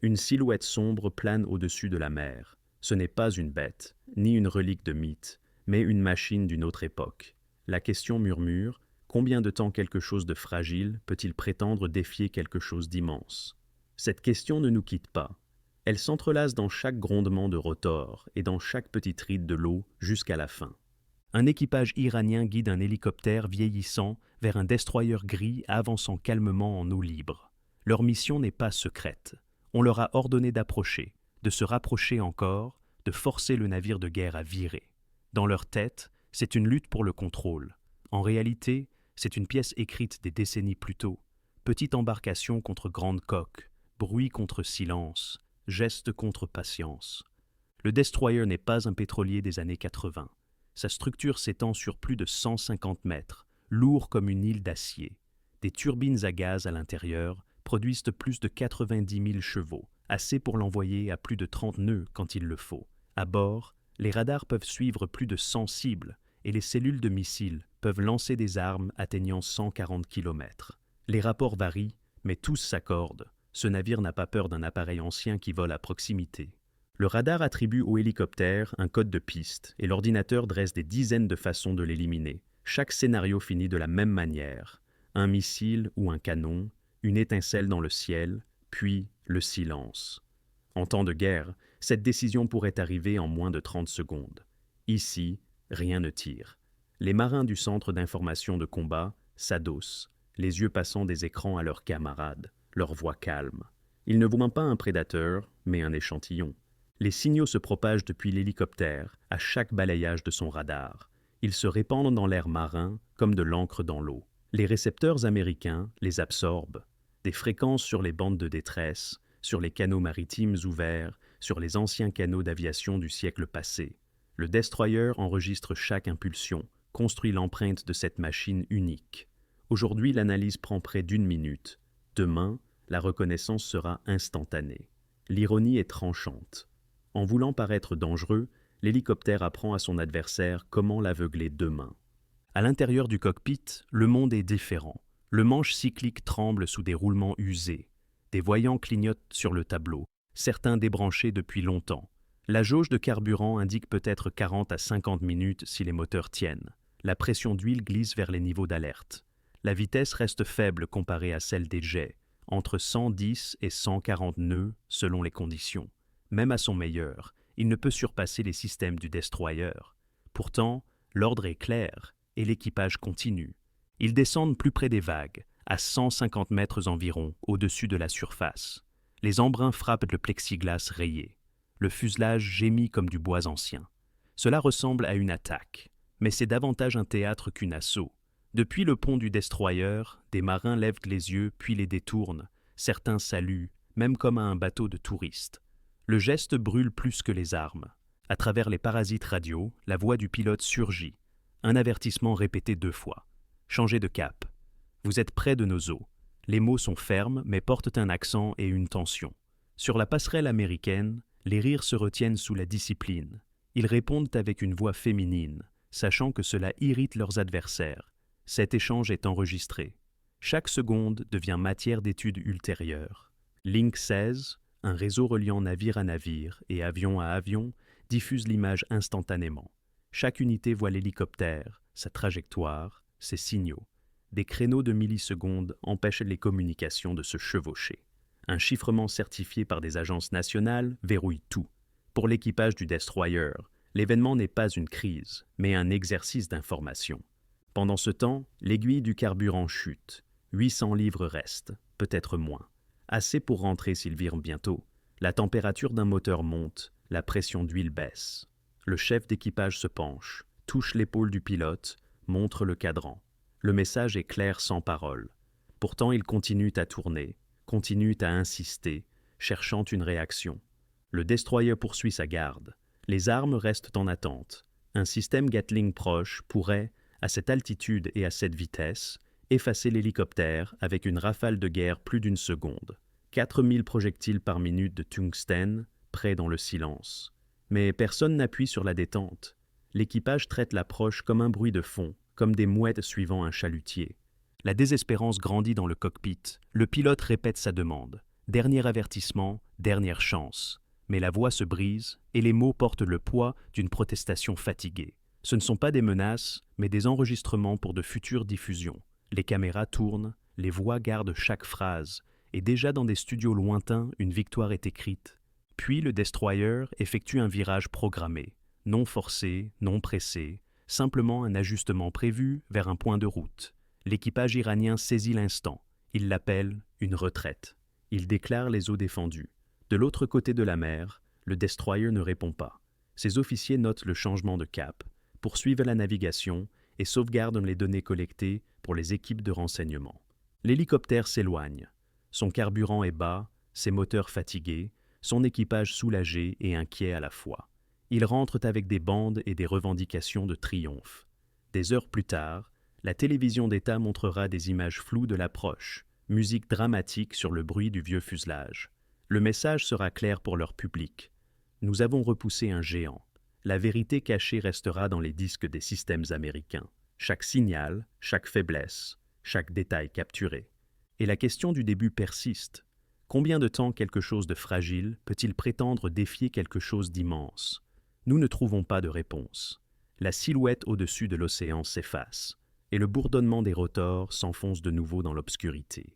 Une silhouette sombre plane au-dessus de la mer. Ce n'est pas une bête, ni une relique de mythe, mais une machine d'une autre époque. La question murmure: combien de temps quelque chose de fragile peut-il prétendre défier quelque chose d'immense? Cette question ne nous quitte pas. Elle s'entrelace dans chaque grondement de rotor et dans chaque petite ride de l'eau jusqu'à la fin. Un équipage iranien guide un hélicoptère vieillissant vers un destroyer gris avançant calmement en eau libre. Leur mission n'est pas secrète. On leur a ordonné d'approcher, de se rapprocher encore, de forcer le navire de guerre à virer. Dans leur tête, c'est une lutte pour le contrôle. En réalité, c'est une pièce écrite des décennies plus tôt. Petite embarcation contre grande coque, bruit contre silence, geste contre patience. Le destroyer n'est pas un pétrolier des années 80. Sa structure s'étend sur plus de 150 mètres, lourd comme une île d'acier. Des turbines à gaz à l'intérieur produisent plus de 90 000 chevaux, assez pour l'envoyer à plus de 30 nœuds quand il le faut. À bord, les radars peuvent suivre plus de 100 cibles et les cellules de missiles peuvent lancer des armes atteignant 140 km. Les rapports varient, mais tous s'accordent. Ce navire n'a pas peur d'un appareil ancien qui vole à proximité. Le radar attribue au hélicoptère un code de piste et l'ordinateur dresse des dizaines de façons de l'éliminer. Chaque scénario finit de la même manière. Un missile ou un canon, une étincelle dans le ciel, puis le silence. En temps de guerre, cette décision pourrait arriver en moins de 30 secondes. Ici, rien ne tire. Les marins du centre d'information de combat s'adossent, les yeux passant des écrans à leurs camarades, leur voix calme. Ils ne voient pas un prédateur, mais un échantillon. Les signaux se propagent depuis l'hélicoptère à chaque balayage de son radar. Ils se répandent dans l'air marin comme de l'encre dans l'eau. Les récepteurs américains les absorbent. Des fréquences sur les bandes de détresse, sur les canaux maritimes ouverts, sur les anciens canaux d'aviation du siècle passé. Le destroyer enregistre chaque impulsion, construit l'empreinte de cette machine unique. Aujourd'hui, l'analyse prend près d'une minute. Demain, la reconnaissance sera instantanée. L'ironie est tranchante. En voulant paraître dangereux, l'hélicoptère apprend à son adversaire comment l'aveugler demain. À l'intérieur du cockpit, le monde est différent. Le manche cyclique tremble sous des roulements usés. Des voyants clignotent sur le tableau, certains débranchés depuis longtemps. La jauge de carburant indique peut-être 40 à 50 minutes si les moteurs tiennent. La pression d'huile glisse vers les niveaux d'alerte. La vitesse reste faible comparée à celle des jets, entre 110 et 140 nœuds selon les conditions. Même à son meilleur, il ne peut surpasser les systèmes du destroyer. Pourtant, l'ordre est clair et l'équipage continue. Ils descendent plus près des vagues, à 150 mètres environ au-dessus de la surface. Les embruns frappent le plexiglas rayé. Le fuselage gémit comme du bois ancien. Cela ressemble à une attaque, mais c'est davantage un théâtre qu'une assaut. Depuis le pont du destroyer, des marins lèvent les yeux puis les détournent. Certains saluent, même comme à un bateau de touristes. Le geste brûle plus que les armes. À travers les parasites radio, la voix du pilote surgit. Un avertissement répété 2 fois. Changez de cap. Vous êtes près de nos eaux. Les mots sont fermes, mais portent un accent et une tension. Sur la passerelle américaine, les rires se retiennent sous la discipline. Ils répondent avec une voix féminine, sachant que cela irrite leurs adversaires. Cet échange est enregistré. Chaque seconde devient matière d'étude ultérieure. Link 16, un réseau reliant navire à navire et avion à avion, diffuse l'image instantanément. Chaque unité voit l'hélicoptère, sa trajectoire, ses signaux. Des créneaux de millisecondes empêchent les communications de se chevaucher. Un chiffrement certifié par des agences nationales verrouille tout. Pour l'équipage du destroyer, l'événement n'est pas une crise, mais un exercice d'information. Pendant ce temps, l'aiguille du carburant chute. 800 livres restent, peut-être moins. Assez pour rentrer s'ils virent bientôt. La température d'un moteur monte, la pression d'huile baisse. Le chef d'équipage se penche, touche l'épaule du pilote, montre le cadran. Le message est clair sans parole. Pourtant, il continue à tourner, continue à insister, cherchant une réaction. Le destroyer poursuit sa garde. Les armes restent en attente. Un système Gatling proche pourrait, à cette altitude et à cette vitesse, effacer l'hélicoptère avec une rafale de guerre plus d'une seconde. 4000 projectiles par minute de tungstène, près dans le silence. Mais personne n'appuie sur la détente. L'équipage traite l'approche comme un bruit de fond, comme des mouettes suivant un chalutier. La désespérance grandit dans le cockpit. Le pilote répète sa demande. Dernier avertissement, dernière chance. Mais la voix se brise et les mots portent le poids d'une protestation fatiguée. Ce ne sont pas des menaces, mais des enregistrements pour de futures diffusions. Les caméras tournent, les voix gardent chaque phrase, et déjà dans des studios lointains, une victoire est écrite. Puis le destroyer effectue un virage programmé, non forcé, non pressé, simplement un ajustement prévu vers un point de route. L'équipage iranien saisit l'instant. Il l'appelle une retraite. Il déclare les eaux défendues. De l'autre côté de la mer, le destroyer ne répond pas. Ses officiers notent le changement de cap, poursuivent la navigation et sauvegardent les données collectées pour les équipes de renseignement. L'hélicoptère s'éloigne. Son carburant est bas, ses moteurs fatigués, son équipage soulagé et inquiet à la fois. Ils rentrent avec des bandes et des revendications de triomphe. Des heures plus tard, la télévision d'État montrera des images floues de l'approche, musique dramatique sur le bruit du vieux fuselage. Le message sera clair pour leur public. Nous avons repoussé un géant. La vérité cachée restera dans les disques des systèmes américains. Chaque signal, chaque faiblesse, chaque détail capturé. Et la question du début persiste. Combien de temps quelque chose de fragile peut-il prétendre défier quelque chose d'immense? Nous ne trouvons pas de réponse. La silhouette au-dessus de l'océan s'efface, et le bourdonnement des rotors s'enfonce de nouveau dans l'obscurité.